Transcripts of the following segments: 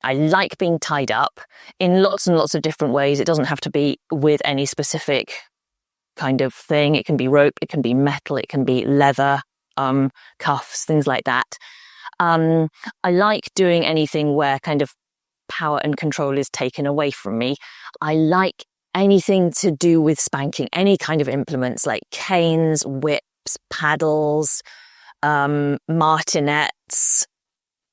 I like being tied up in lots and lots of different ways. It doesn't have to be with any specific kind of thing. It can be rope, it can be metal, it can be leather, cuffs, things like that. I like doing anything where kind of power and control is taken away from me. I like anything to do with spanking, any kind of implements like canes, whips, paddles, martinets.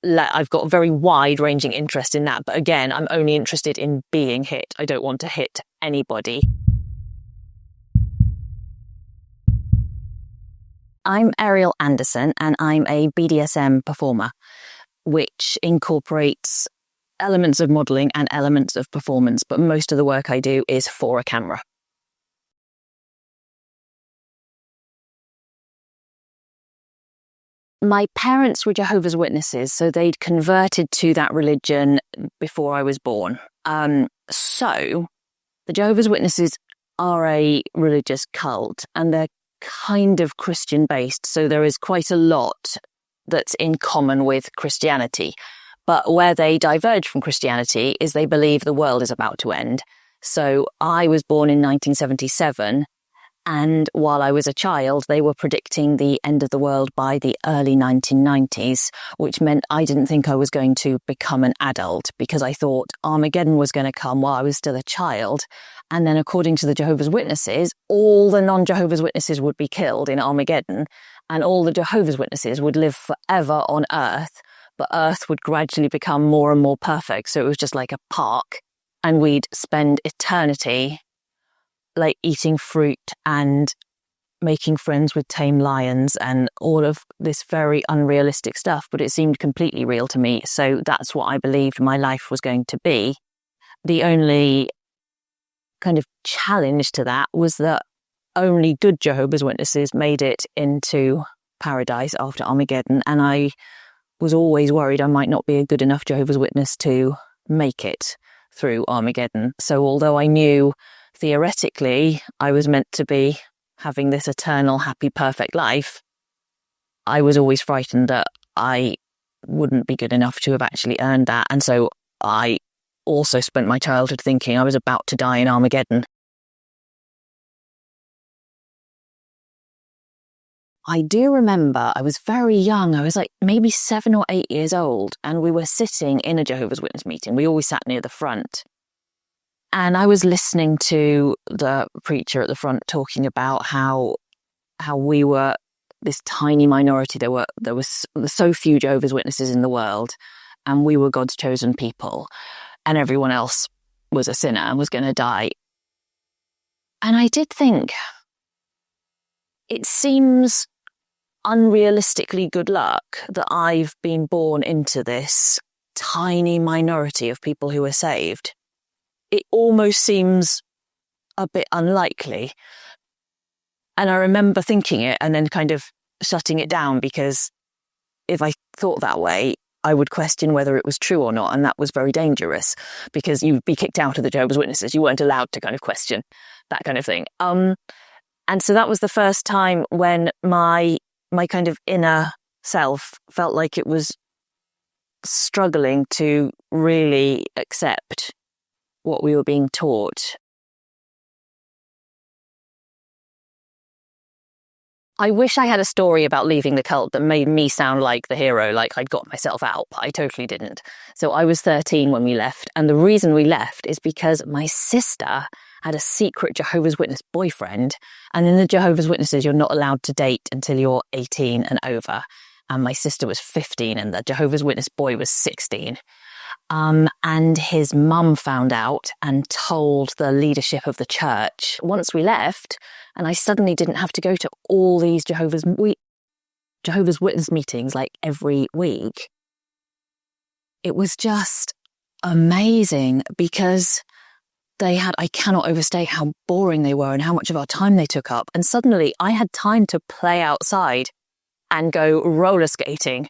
I've got a very wide-ranging interest in that. But again, I'm only interested in being hit. I don't want to hit anybody. I'm Ariel Anderssen, and I'm a BDSM performer, which incorporates elements of modelling and elements of performance. But most of the work I do is for a camera. My parents were Jehovah's Witnesses, so they'd converted to that religion before I was born. So the Jehovah's Witnesses are a religious cult, and they're kind of Christian-based, so there is quite a lot that's in common with Christianity. But where they diverge from Christianity is they believe the world is about to end. So I was born in 1977, and while I was a child, they were predicting the end of the world by the early 1990s, which meant I didn't think I was going to become an adult because I thought Armageddon was going to come while I was still a child. And then according to the Jehovah's Witnesses, all the non-Jehovah's Witnesses would be killed in Armageddon, and all the Jehovah's Witnesses would live forever on Earth, but Earth would gradually become more and more perfect. So it was just like a park, and we'd spend eternity like eating fruit and making friends with tame lions and all of this very unrealistic stuff, but it seemed completely real to me. So that's what I believed my life was going to be. The only kind of challenge to that was that only good Jehovah's Witnesses made it into paradise after Armageddon, and I was always worried I might not be a good enough Jehovah's Witness to make it through Armageddon. So although I knew theoretically I was meant to be having this eternal, happy, perfect life, I was always frightened that I wouldn't be good enough to have actually earned that. And so I also spent my childhood thinking I was about to die in Armageddon. I do remember I was very young. I was like maybe 7 or 8 years old, and we were sitting in a Jehovah's Witness meeting. We always sat near the front. And I was listening to the preacher at the front talking about how we were this tiny minority. There were so few Jehovah's Witnesses in the world, and we were God's chosen people, and everyone else was a sinner and was going to die. And I did think, it seems unrealistically good luck that I've been born into this tiny minority of people who are saved. It almost seems a bit unlikely. And I remember thinking it and then kind of shutting it down, because if I thought that way, I would question whether it was true or not. And that was very dangerous, because you'd be kicked out of the Jehovah's Witnesses. You weren't allowed to kind of question that kind of thing. And so that was the first time when my kind of inner self felt like it was struggling to really accept what we were being taught. I wish I had a story about leaving the cult that made me sound like the hero, like I'd got myself out, but I totally didn't. So I was 13 when we left, and the reason we left is because my sister had a secret Jehovah's Witness boyfriend, and in the Jehovah's Witnesses you're not allowed to date until you're 18 and over, and my sister was 15 and the Jehovah's Witness boy was 16. And his mum found out and told the leadership of the church once we left, and I suddenly didn't have to go to all these Jehovah's Witness meetings like every week. It was just amazing, because I cannot overstate how boring they were and how much of our time they took up. And suddenly I had time to play outside and go roller skating,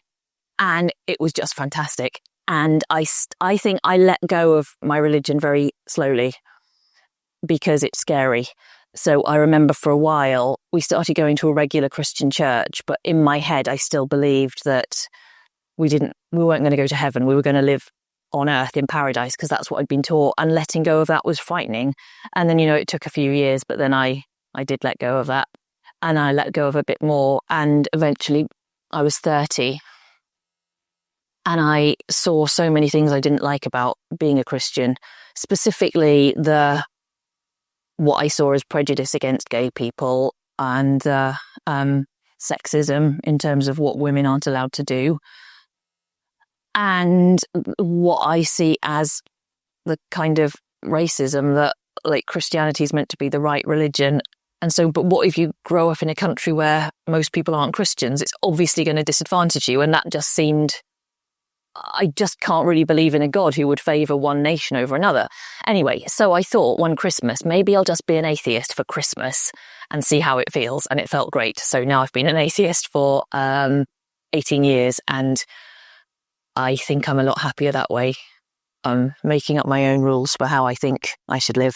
and it was just fantastic. And I think I let go of my religion very slowly because it's scary. So I remember for a while we started going to a regular Christian church, but in my head I still believed that we weren't going to go to heaven. We were going to live on earth in paradise, because that's what I'd been taught, and letting go of that was frightening. And then, it took a few years, but then I did let go of that, and I let go of a bit more, and eventually I was 30 and I saw so many things I didn't like about being a Christian, specifically what I saw as prejudice against gay people, and sexism in terms of what women aren't allowed to do, and what I see as the kind of racism that, like, Christianity is meant to be the right religion. And so, but what if you grow up in a country where most people aren't Christians? It's obviously going to disadvantage you. And that just seemed, I just can't really believe in a God who would favour one nation over another. Anyway, so I thought one Christmas, maybe I'll just be an atheist for Christmas and see how it feels. And it felt great. So now I've been an atheist for 18 years, and I think I'm a lot happier that way. I'm making up my own rules for how I think I should live.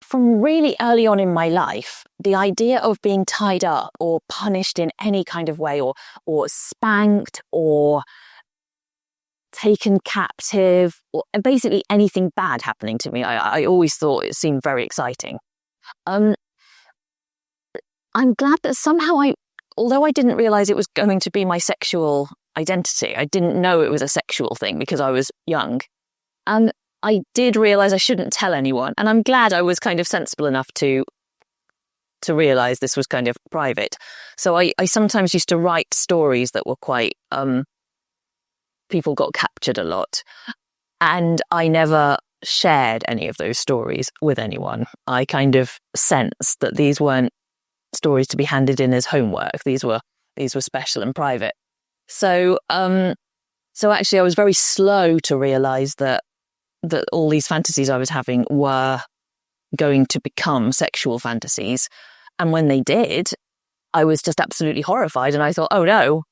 From really early on in my life, the idea of being tied up or punished in any kind of way, or spanked or taken captive, or basically anything bad happening to me, I always thought it seemed very exciting. I'm glad that somehow although I didn't realise it was going to be my sexual identity, I didn't know it was a sexual thing because I was young. And I did realise I shouldn't tell anyone. And I'm glad I was kind of sensible enough to realise this was kind of private. So I sometimes used to write stories that were quite, people got captured a lot. And I never shared any of those stories with anyone. I kind of sensed that these weren't stories to be handed in as homework. These were special and private. So actually I was very slow to realise that all these fantasies I was having were going to become sexual fantasies. And when they did, I was just absolutely horrified. And I thought, oh no,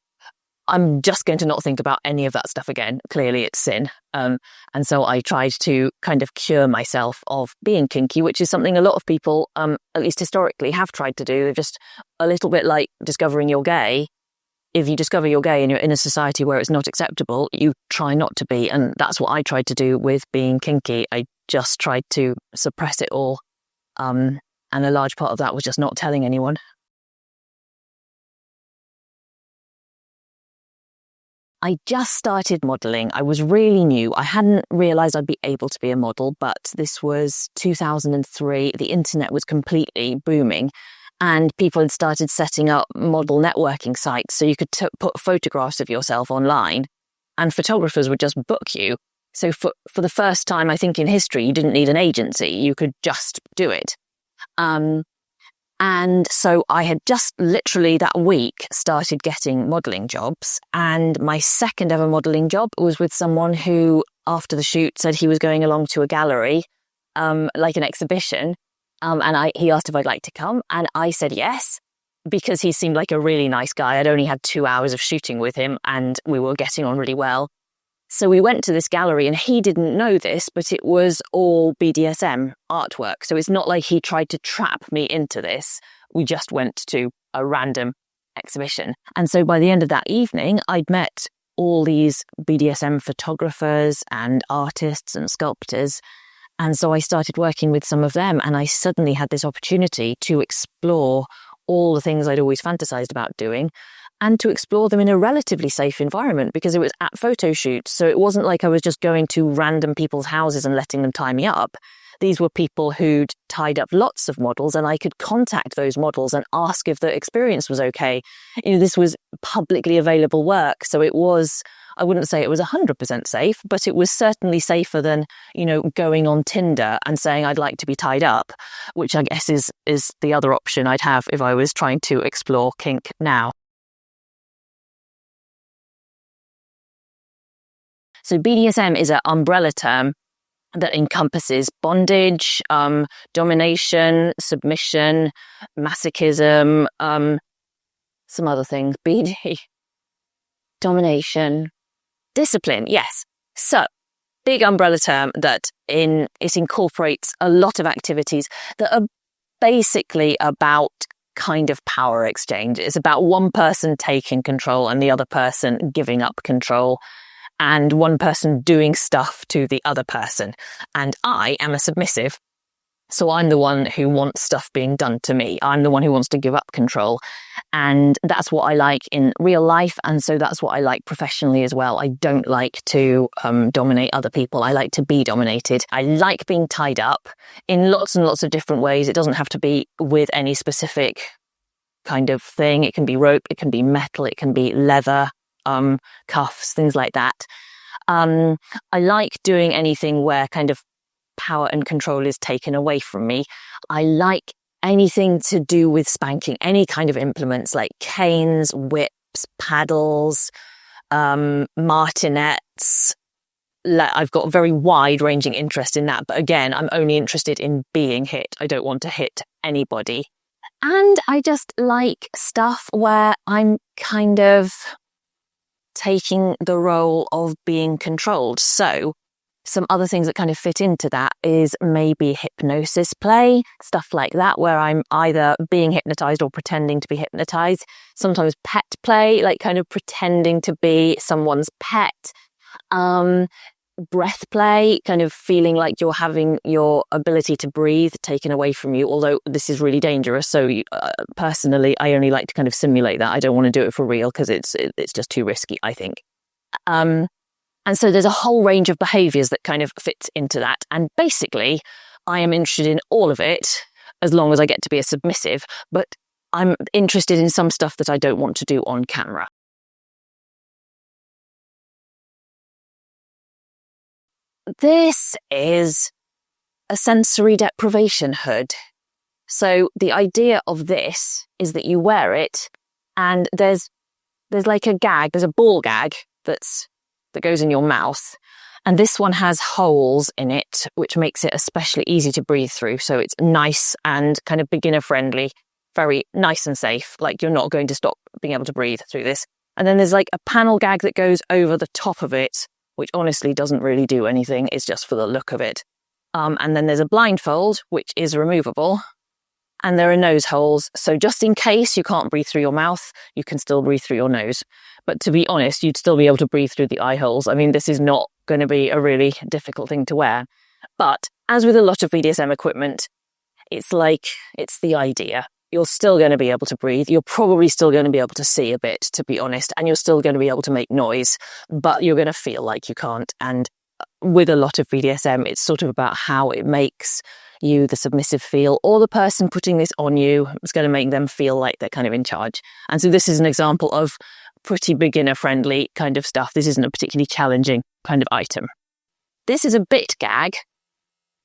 I'm just going to not think about any of that stuff again. Clearly it's sin. And so I tried to kind of cure myself of being kinky, which is something a lot of people, at least historically, have tried to do. They're just a little bit like discovering you're gay. If you discover you're gay and you're in a society where it's not acceptable, you try not to be. And that's what I tried to do with being kinky. I just tried to suppress it all. And a large part of that was just not telling anyone. I just started modelling. I was really new. I hadn't realised I'd be able to be a model, but this was 2003. The internet was completely booming. And people had started setting up model networking sites so you could put photographs of yourself online, and photographers would just book you. So for the first time, I think in history, you didn't need an agency. You could just do it. And so I had just literally that week started getting modelling jobs. And my second ever modelling job was with someone who, after the shoot, said he was going along to a gallery, like an exhibition. And he asked if I'd like to come, and I said yes, because he seemed like a really nice guy. I'd only had 2 hours of shooting with him, and we were getting on really well. So we went to this gallery, and he didn't know this, but it was all BDSM artwork. So it's not like he tried to trap me into this. We just went to a random exhibition. And so by the end of that evening, I'd met all these BDSM photographers and artists and sculptors. And so I started working with some of them, and I suddenly had this opportunity to explore all the things I'd always fantasized about doing, and to explore them in a relatively safe environment, because it was at photo shoots. So it wasn't like I was just going to random people's houses and letting them tie me up. These were people who'd tied up lots of models, and I could contact those models and ask if the experience was okay. This was publicly available work. So it was, I wouldn't say it was 100% safe, but it was certainly safer than, going on Tinder and saying I'd like to be tied up, which I guess is the other option I'd have if I was trying to explore kink now. So BDSM is an umbrella term that encompasses bondage, domination, submission, masochism, some other things. BD, domination, discipline, yes. So, big umbrella term that it incorporates a lot of activities that are basically about kind of power exchange. It's about one person taking control and the other person giving up control, and one person doing stuff to the other person. And I am a submissive, so I'm the one who wants stuff being done to me. I'm the one who wants to give up control. And that's what I like in real life. And so that's what I like professionally as well. I don't like to dominate other people. I like to be dominated. I like being tied up in lots and lots of different ways. It doesn't have to be with any specific kind of thing. It can be rope, it can be metal, it can be leather, cuffs, things like that. I like doing anything where kind of power and control is taken away from me. I like anything to do with spanking, any kind of implements like canes, whips, paddles, martinets. I've got a very wide-ranging interest in that. But again, I'm only interested in being hit. I don't want to hit anybody. And I just like stuff where I'm kind of taking the role of being controlled. So some other things that kind of fit into that is maybe hypnosis play, stuff like that, where I'm either being hypnotized or pretending to be hypnotized. Sometimes pet play, like kind of pretending to be someone's pet. Breath play, kind of feeling like you're having your ability to breathe taken away from you, although this is really dangerous. So personally, I only like to kind of simulate that. I don't want to do it for real because it's just too risky, I think. And so there's a whole range of behaviours that kind of fit into that. And basically, I am interested in all of it as long as I get to be a submissive, but I'm interested in some stuff that I don't want to do on camera. This is a sensory deprivation hood. So the idea of this is that you wear it and there's like a gag, there's a ball gag that goes in your mouth. And this one has holes in it, which makes it especially easy to breathe through. So it's nice and kind of beginner friendly, very nice and safe. Like you're not going to stop being able to breathe through this. And then there's like a panel gag that goes over the top of it, which honestly doesn't really do anything. It's just for the look of it. And then there's a blindfold, which is removable. And there are nose holes. So just in case you can't breathe through your mouth, you can still breathe through your nose. But to be honest, you'd still be able to breathe through the eye holes. I mean, this is not going to be a really difficult thing to wear. But as with a lot of BDSM equipment, it's the idea. You're still going to be able to breathe. You're probably still going to be able to see a bit, to be honest. And you're still going to be able to make noise. But you're going to feel like you can't. And with a lot of BDSM, it's sort of about how it makes you, the submissive, feel, or the person putting this on you is going to make them feel like they're kind of in charge. And so this is an example of pretty beginner friendly kind of stuff. This isn't a particularly challenging kind of item. This is a bit gag.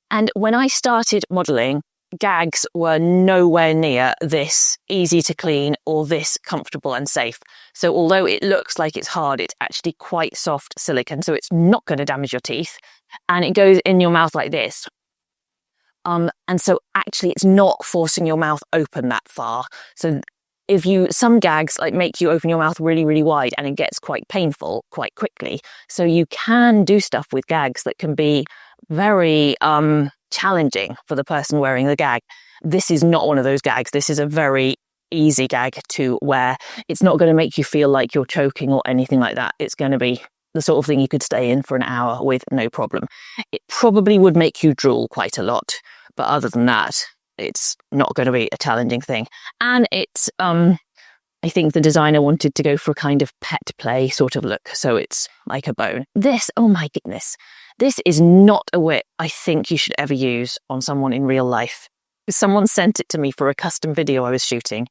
And when I started modelling, gags were nowhere near this easy to clean or this comfortable and safe. So although it looks like it's hard, it's actually quite soft silicone. So it's not going to damage your teeth. And it goes in your mouth like this. And so actually it's not forcing your mouth open that far. So some gags like make you open your mouth really, really wide and it gets quite painful quite quickly. So you can do stuff with gags that can be very challenging for the person wearing the gag. This is not one of those gags. This is a very easy gag to wear. It's not going to make you feel like you're choking or anything like that. It's going to be the sort of thing you could stay in for an hour with no problem. It probably would make you drool quite a lot, but other than that, it's not going to be a challenging thing. And it's, I think the designer wanted to go for a kind of pet play sort of look. So it's like a bone. This, oh my goodness, this is not a whip I think you should ever use on someone in real life. Someone sent it to me for a custom video I was shooting.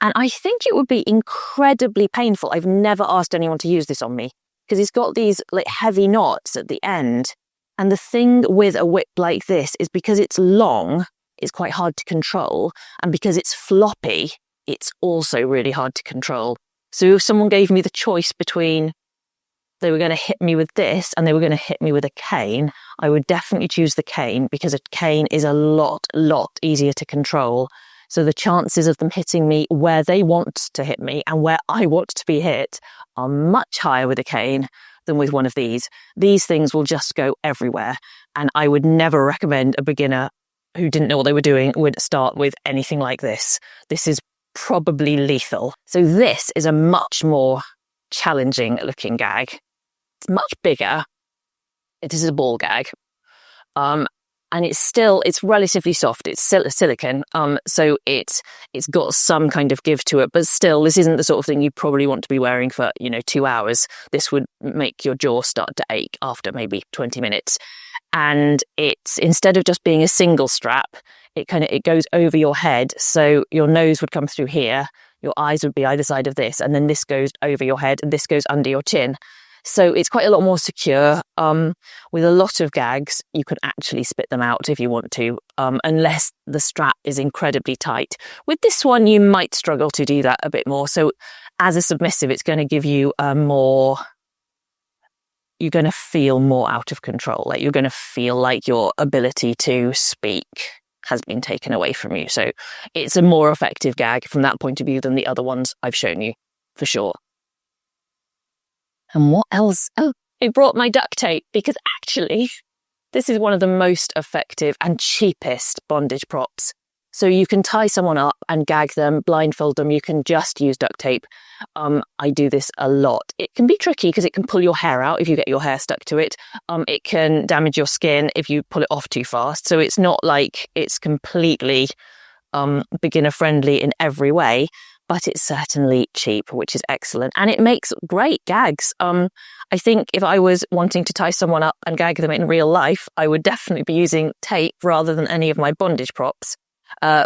And I think it would be incredibly painful. I've never asked anyone to use this on me because it's got these like heavy knots at the end. And the thing with a whip like this is because it's long, it's quite hard to control. And because it's floppy, it's also really hard to control. So if someone gave me the choice between they were going to hit me with this and they were going to hit me with a cane, I would definitely choose the cane because a cane is a lot easier to control. So the chances of them hitting me where they want to hit me and where I want to be hit are much higher with a cane than with one of these. These things will just go everywhere. And I would never recommend a beginner who didn't know what they were doing would start with anything like this. This is probably lethal. So this is a much more challenging looking gag. It's much bigger. It is a ball gag. And it's relatively soft. It's silicone. So it's got some kind of give to it, but still, this isn't the sort of thing you probably want to be wearing for, 2 hours. This would make your jaw start to ache after maybe 20 minutes. And it's, instead of just being a single strap, it goes over your head. So your nose would come through here. Your eyes would be either side of this. And then this goes over your head and this goes under your chin. So it's quite a lot more secure. With a lot of gags, you can actually spit them out if you want to, unless the strap is incredibly tight. With this one, you might struggle to do that a bit more. So as a submissive, it's going to give you you're going to feel more out of control. Like, you're going to feel like your ability to speak has been taken away from you. So it's a more effective gag from that point of view than the other ones I've shown you, for sure. And what else? Oh, I brought my duct tape, because actually this is one of the most effective and cheapest bondage props. So you can tie someone up and gag them, blindfold them. You can just use duct tape. I do this a lot. It can be tricky because it can pull your hair out if you get your hair stuck to it. It can damage your skin if you pull it off too fast. So it's not like it's completely beginner friendly in every way. But it's certainly cheap, which is excellent. And it makes great gags. I think if I was wanting to tie someone up and gag them in real life, I would definitely be using tape rather than any of my bondage props,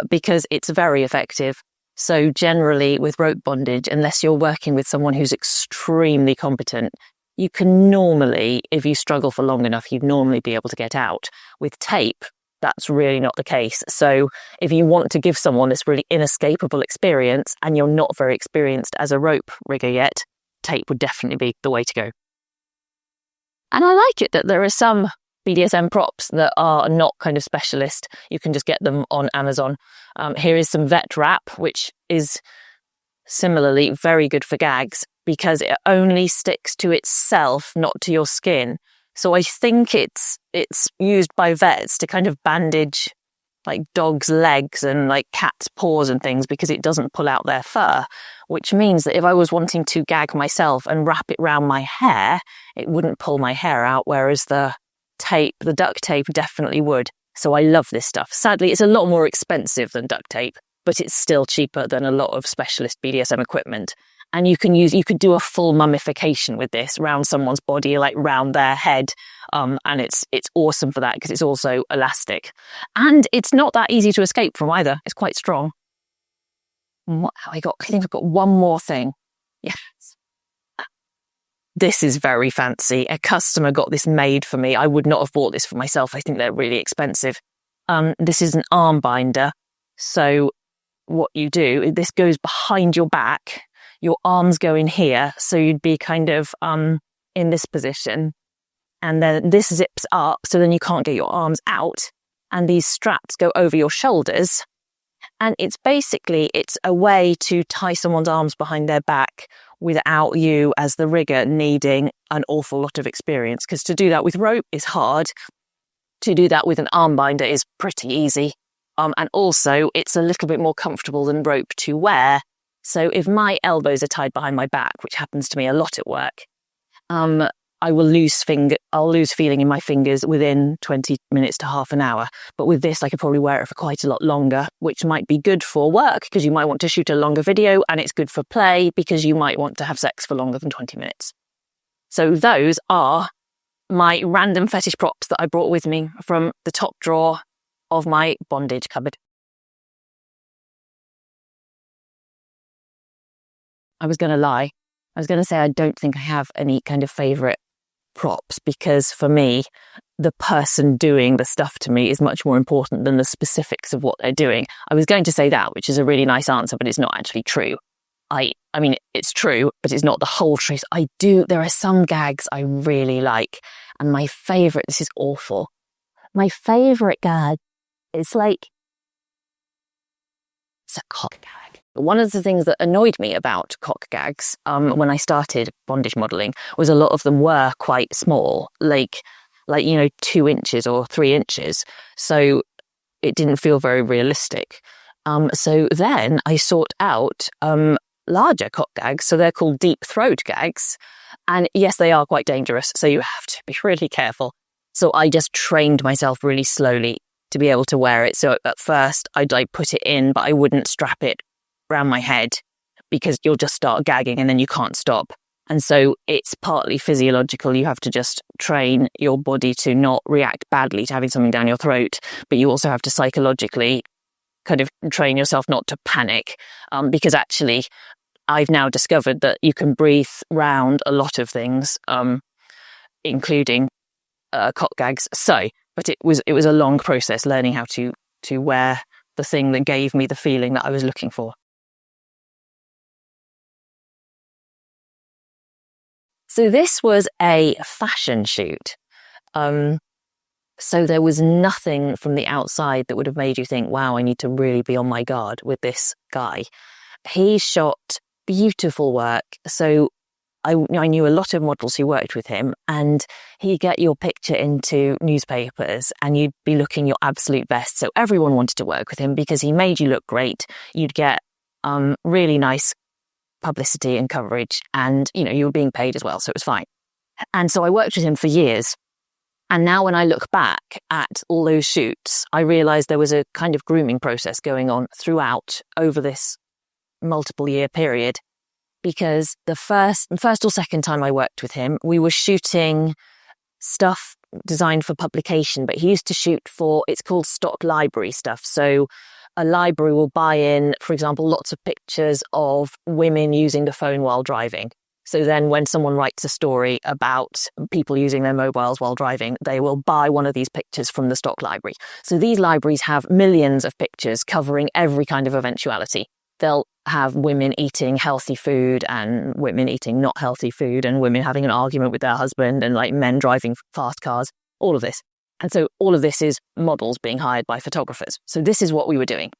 because it's very effective. So generally with rope bondage, unless you're working with someone who's extremely competent, you can normally, if you struggle for long enough, you'd normally be able to get out. With tape, that's really not the case. So if you want to give someone this really inescapable experience and you're not very experienced as a rope rigger yet, tape would definitely be the way to go. And I like it that there are some BDSM props that are not kind of specialist. You can just get them on Amazon. Here is some vet wrap, which is similarly very good for gags because it only sticks to itself, not to your skin. So I think it's used by vets to kind of bandage like dogs' legs and like cats' paws and things because it doesn't pull out their fur, which means that if I was wanting to gag myself and wrap it around my hair, it wouldn't pull my hair out, whereas the duct tape definitely would. So I love this stuff. Sadly, it's a lot more expensive than duct tape, but it's still cheaper than a lot of specialist BDSM equipment. And you could do a full mummification with this around someone's body, like round their head. And it's awesome for that because it's also elastic. And it's not that easy to escape from either. It's quite strong. And I think I've got one more thing. Yes. This is very fancy. A customer got this made for me. I would not have bought this for myself. I think they're really expensive. This is an arm binder. So what you do, this goes behind your back. Your arms go in here, so you'd be kind of in this position. And then this zips up, so then you can't get your arms out. And these straps go over your shoulders. And it's a way to tie someone's arms behind their back without you, as the rigger, needing an awful lot of experience. Because to do that with rope is hard. To do that with an arm binder is pretty easy. And also, it's a little bit more comfortable than rope to wear. So if my elbows are tied behind my back, which happens to me a lot at work, I'll lose feeling in my fingers within 20 minutes to half an hour. But with this, I could probably wear it for quite a lot longer, which might be good for work because you might want to shoot a longer video, and it's good for play because you might want to have sex for longer than 20 minutes. So those are my random fetish props that I brought with me from the top drawer of my bondage cupboard. I was going to lie. I was going to say I don't think I have any kind of favourite props because for me, the person doing the stuff to me is much more important than the specifics of what they're doing. I was going to say that, which is a really nice answer, but it's not actually true. I mean, it's true, but it's not the whole truth. There are some gags I really like. And my favourite, this is awful. My favourite gag, it's a cock gag. One of the things that annoyed me about cock gags when I started bondage modelling was a lot of them were quite small, like 2 inches or 3 inches. So it didn't feel very realistic. So then I sought out larger cock gags. So they're called deep throat gags. And yes, they are quite dangerous. So you have to be really careful. So I just trained myself really slowly to be able to wear it. So at first I'd like put it in, but I wouldn't strap it around my head because you'll just start gagging and then you can't stop. And so it's partly physiological. You have to just train your body to not react badly to having something down your throat. But you also have to psychologically kind of train yourself not to panic. Because actually, I've now discovered that you can breathe round a lot of things, including cock gags. But it was a long process learning how to wear the thing that gave me the feeling that I was looking for. So this was a fashion shoot. So there was nothing from the outside that would have made you think, wow, I need to really be on my guard with this guy. He shot beautiful work. So I knew a lot of models who worked with him, and he'd get your picture into newspapers and you'd be looking your absolute best. So everyone wanted to work with him because he made you look great. You'd get really nice publicity and coverage, and you were being paid as well, so it was fine. And so I worked with him for years. And now when I look back at all those shoots, I realized there was a kind of grooming process going on throughout over this multiple year period. Because the first or second time I worked with him, we were shooting stuff designed for publication, but he used to shoot for, it's called stock library stuff. So a library will buy in, for example, lots of pictures of women using the phone while driving. So then when someone writes a story about people using their mobiles while driving, they will buy one of these pictures from the stock library. So these libraries have millions of pictures covering every kind of eventuality. They'll have women eating healthy food and women eating not healthy food and women having an argument with their husband and like men driving fast cars, all of this. And so all of this is models being hired by photographers. So this is what we were doing.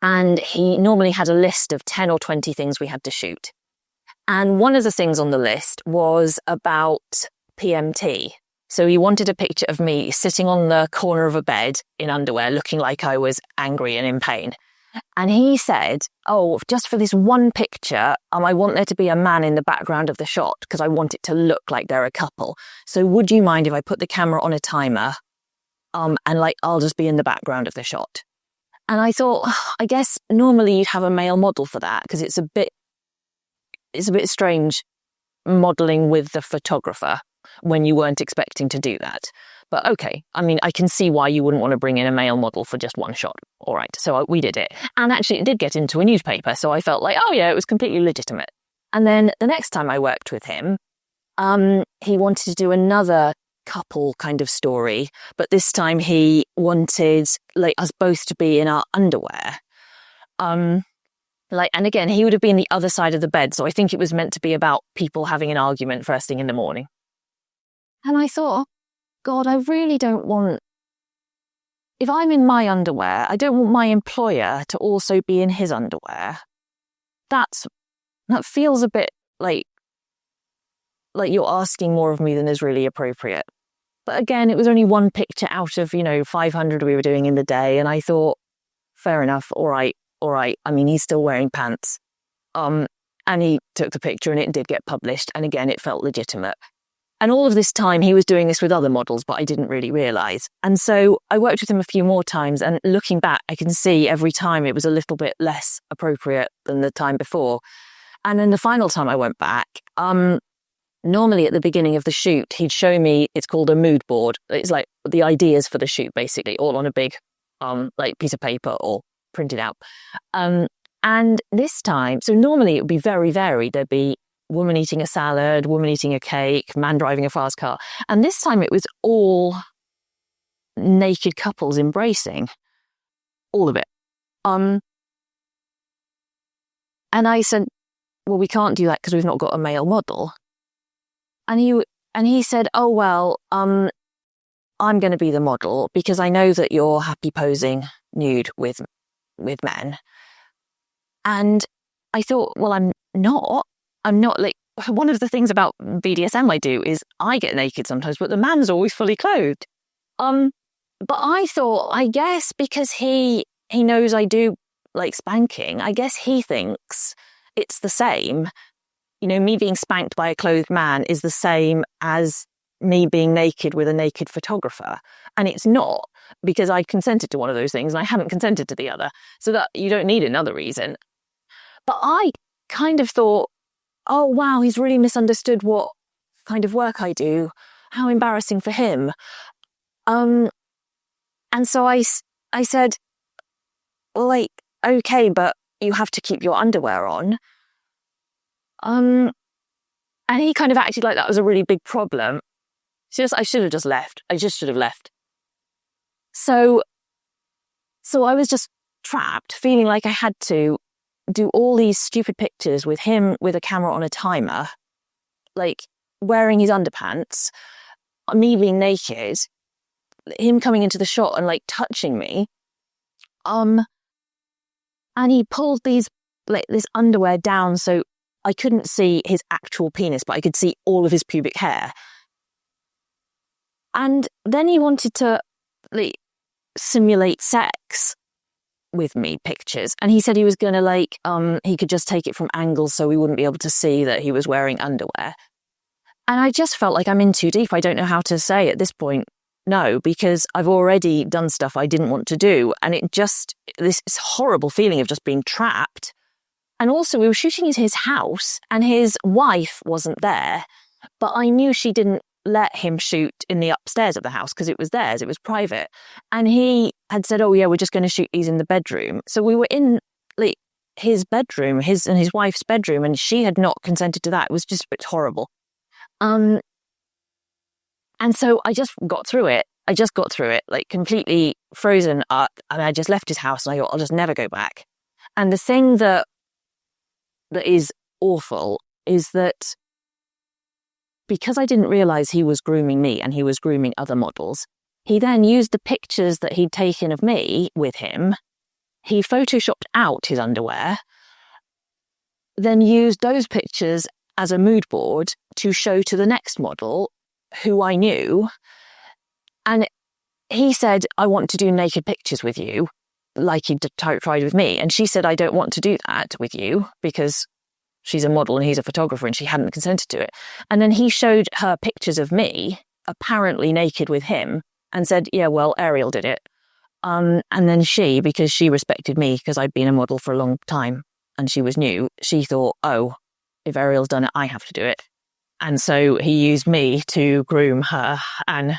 And he normally had a list of 10 or 20 things we had to shoot. And one of the things on the list was about PMT. So he wanted a picture of me sitting on the corner of a bed in underwear, looking like I was angry and in pain. And he said, oh, just for this one picture, I want there to be a man in the background of the shot because I want it to look like they're a couple. So would you mind if I put the camera on a timer and I'll just be in the background of the shot? And I thought, I guess normally you'd have a male model for that because it's a bit strange modeling with the photographer when you weren't expecting to do that. But okay, I mean, I can see why you wouldn't want to bring in a male model for just one shot. All right, so we did it. And actually it did get into a newspaper, so I felt like, oh yeah, it was completely legitimate. And then the next time I worked with him, he wanted to do another couple kind of story, but this time he wanted like us both to be in our underwear. And again, he would have been the other side of the bed, so I think it was meant to be about people having an argument first thing in the morning. And I thought, God, I really don't want, if I'm in my underwear, I don't want my employer to also be in his underwear. That feels a bit like you're asking more of me than is really appropriate. But again, it was only one picture out of, 500 we were doing in the day. And I thought, fair enough. All right. I mean, he's still wearing pants. And he took the picture and it did get published. And again, it felt legitimate. And all of this time, he was doing this with other models, but I didn't really realise. And so I worked with him a few more times. And looking back, I can see every time it was a little bit less appropriate than the time before. And then the final time I went back, normally at the beginning of the shoot, he'd show me, it's called a mood board. It's like the ideas for the shoot, basically, all on a big piece of paper or printed out. And this time, so normally it would be very varied. There'd be woman eating a salad, woman eating a cake, man driving a fast car. And this time it was all naked couples embracing. All of it. And I said, well, we can't do that because we've not got a male model. And he said, oh, well, I'm going to be the model because I know that you're happy posing nude with men. And I thought, well, I'm not like, one of the things about BDSM I do is I get naked sometimes, but the man's always fully clothed. But I thought, I guess because he knows I do like spanking, I guess he thinks it's the same. You know, me being spanked by a clothed man is the same as me being naked with a naked photographer. And it's not, because I consented to one of those things and I haven't consented to the other. So that you don't need another reason. But I kind of thought, oh, wow, he's really misunderstood what kind of work I do. How embarrassing for him. And so I said, well, like, okay, but you have to keep your underwear on. And he kind of acted like that was a really big problem. I should have just left. I just should have left. So I was just trapped, feeling like I had to do all these stupid pictures with him with a camera on a timer, like wearing his underpants, me being naked, him coming into the shot and like touching me. And he pulled this underwear down so I couldn't see his actual penis, but I could see all of his pubic hair. And then he wanted to like simulate sex with me, pictures. And he said he was going to he could just take it from angles so we wouldn't be able to see that he was wearing underwear. And I just felt like I'm in too deep. I don't know how to say at this point no, because I've already done stuff I didn't want to do. And this horrible feeling of just being trapped. And also we were shooting at his house and his wife wasn't there, but I knew she didn't let him shoot in the upstairs of the house because it was theirs, it was private. And he had said, oh yeah, we're just going to shoot these in the bedroom. So we were in like his bedroom, his and his wife's bedroom, and she had not consented to that. It was just a bit horrible. And so I just got through it. Like completely frozen up. And I just left his house and I thought, I'll just never go back. And the thing that is awful is that because I didn't realize he was grooming me and he was grooming other models, he then used the pictures that he'd taken of me with him. He photoshopped out his underwear, then used those pictures as a mood board to show to the next model who I knew. And he said, I want to do naked pictures with you, like he tried with me. And she said, I don't want to do that with you because she's a model and he's a photographer and she hadn't consented to it. And then he showed her pictures of me, apparently naked with him, and said, yeah, well, Ariel did it. And then she, because she respected me because I'd been a model for a long time and she was new, she thought, oh, if Ariel's done it, I have to do it. And so he used me to groom her. And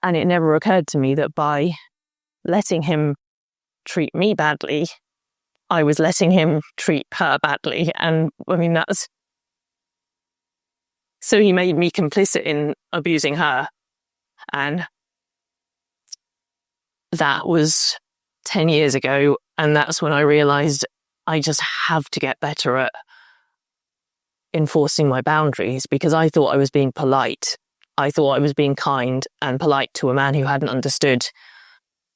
it never occurred to me that by letting him treat me badly, I was letting him treat her badly. And I mean, so he made me complicit in abusing her. And that was 10 years ago. And that's when I realized I just have to get better at enforcing my boundaries, because I thought I was being polite. I thought I was being kind and polite to a man who hadn't understood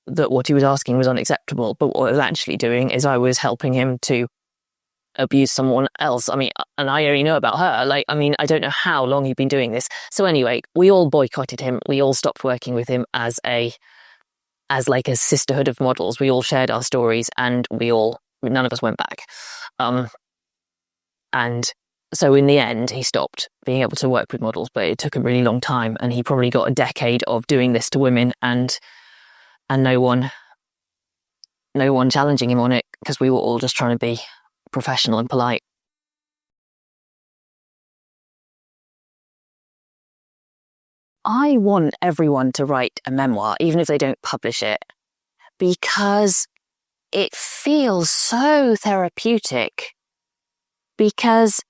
that what he was asking was unacceptable. But what I was actually doing is I was helping him to abuse someone else. I mean, and I only know about her. I don't know how long he'd been doing this. So anyway, we all boycotted him. We all stopped working with him as like a sisterhood of models. We all shared our stories and none of us went back. And so in the end, he stopped being able to work with models, but it took a really long time. And he probably got a decade of doing this to women and no one challenging him on it, because we were all just trying to be professional and polite. I want everyone to write a memoir, even if they don't publish it, because it feels so therapeutic. Because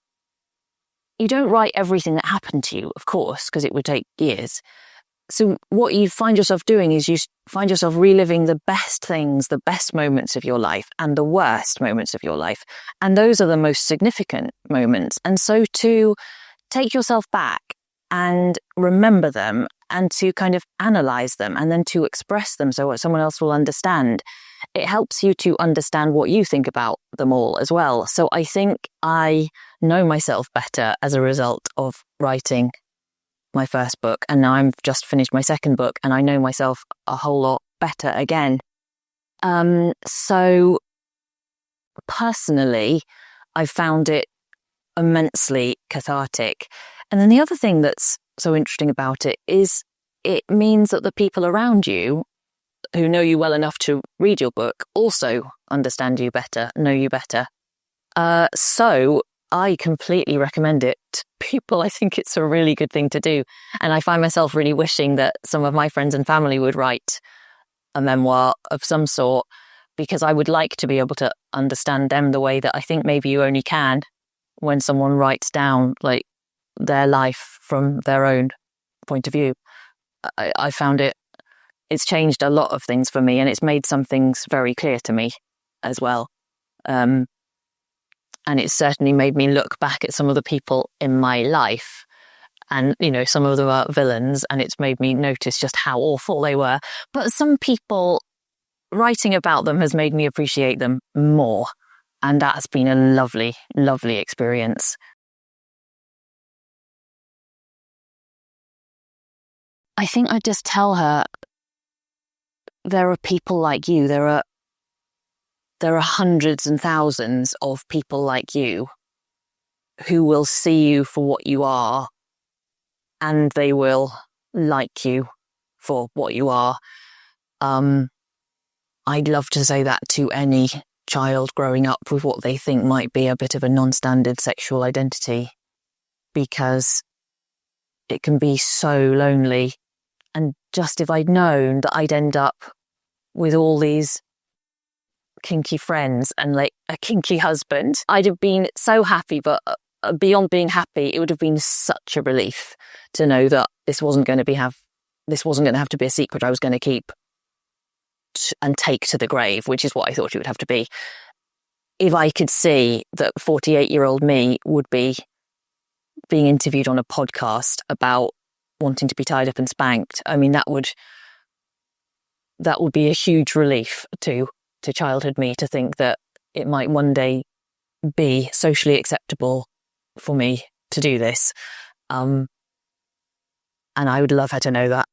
you don't write everything that happened to you, of course, because it would take years. So what you find yourself doing is you find yourself reliving the best things, the best moments of your life and the worst moments of your life. And those are the most significant moments. And so to take yourself back and remember them and to kind of analyze them and then to express them so someone else will understand, it helps you to understand what you think about them all as well. So I think I know myself better as a result of writing my first book, and now I've just finished my second book, and I know myself a whole lot better again. So personally, I found it immensely cathartic. And then the other thing that's so interesting about it is it means that the people around you who know you well enough to read your book also understand you better, know you better. So I completely recommend it to people. I think it's a really good thing to do. And I find myself really wishing that some of my friends and family would write a memoir of some sort, because I would like to be able to understand them the way that I think maybe you only can when someone writes down like their life from their own point of view. I found it's changed a lot of things for me, and it's made some things very clear to me as well. And it's certainly made me look back at some of the people in my life, and, you know, some of them are villains, and it's made me notice just how awful they were. But some people, writing about them has made me appreciate them more. And that's been a lovely, lovely experience. I think I'd just tell her, there are people like you. There are hundreds and thousands of people like you who will see you for what you are, and they will like you for what you are. I'd love to say that to any child growing up with what they think might be a bit of a non-standard sexual identity, because it can be so lonely. And just if I'd known that I'd end up with all these kinky friends and like a kinky husband, I'd have been so happy. But beyond being happy, it would have been such a relief to know that this wasn't going to have to be a secret I was going to keep and take to the grave, which is what I thought it would have to be. If I could see that 48-year-old me would be being interviewed on a podcast about wanting to be tied up and spanked, I mean, that would be a huge relief to childhood me, to think that it might one day be socially acceptable for me to do this. And I would love her to know that.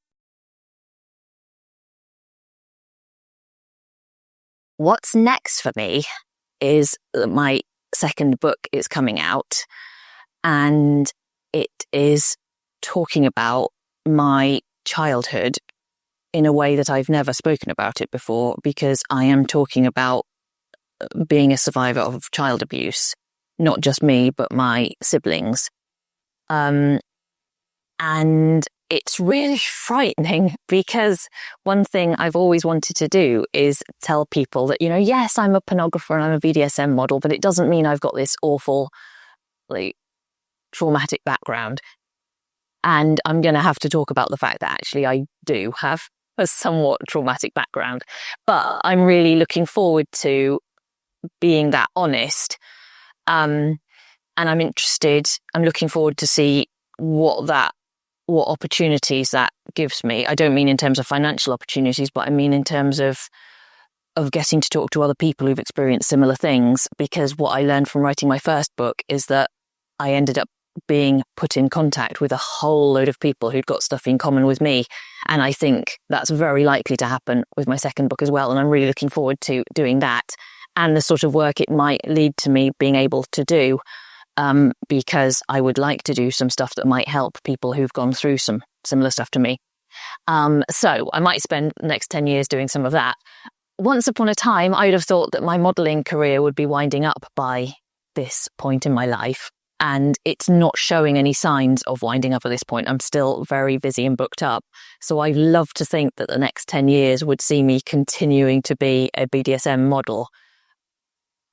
What's next for me is that my second book is coming out, and it is talking about my childhood in a way that I've never spoken about it before, because I am talking about being a survivor of child abuse, not just me, but my siblings. And it's really frightening, because one thing I've always wanted to do is tell people that, you know, yes, I'm a pornographer and I'm a BDSM model, but it doesn't mean I've got this awful, like, traumatic background. And I'm going to have to talk about the fact that actually I do have a somewhat traumatic background. But I'm really looking forward to being that honest. And I'm looking forward to see what opportunities that gives me. I don't mean in terms of financial opportunities, but I mean in terms of getting to talk to other people who've experienced similar things. Because what I learned from writing my first book is that I ended up being put in contact with a whole load of people who'd got stuff in common with me. And I think that's very likely to happen with my second book as well. And I'm really looking forward to doing that, and the sort of work it might lead to me being able to do. Because I would like to do some stuff that might help people who've gone through some similar stuff to me. So I might spend the next 10 years doing some of that. Once upon a time, I would have thought that my modelling career would be winding up by this point in my life. And it's not showing any signs of winding up at this point. I'm still very busy and booked up. So I'd love to think that the next 10 years would see me continuing to be a BDSM model.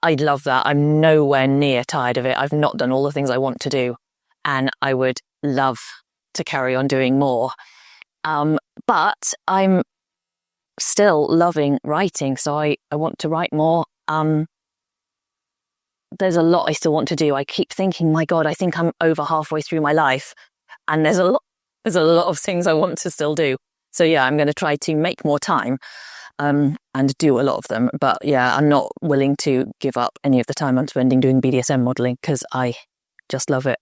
I'd love that. I'm nowhere near tired of it. I've not done all the things I want to do, and I would love to carry on doing more. But I'm still loving writing, so I want to write more. There's a lot I still want to do. I keep thinking, my God, I think I'm over halfway through my life, and there's a lot of things I want to still do. So yeah, I'm going to try to make more time. And do a lot of them. But yeah, I'm not willing to give up any of the time I'm spending doing BDSM modelling, because I just love it.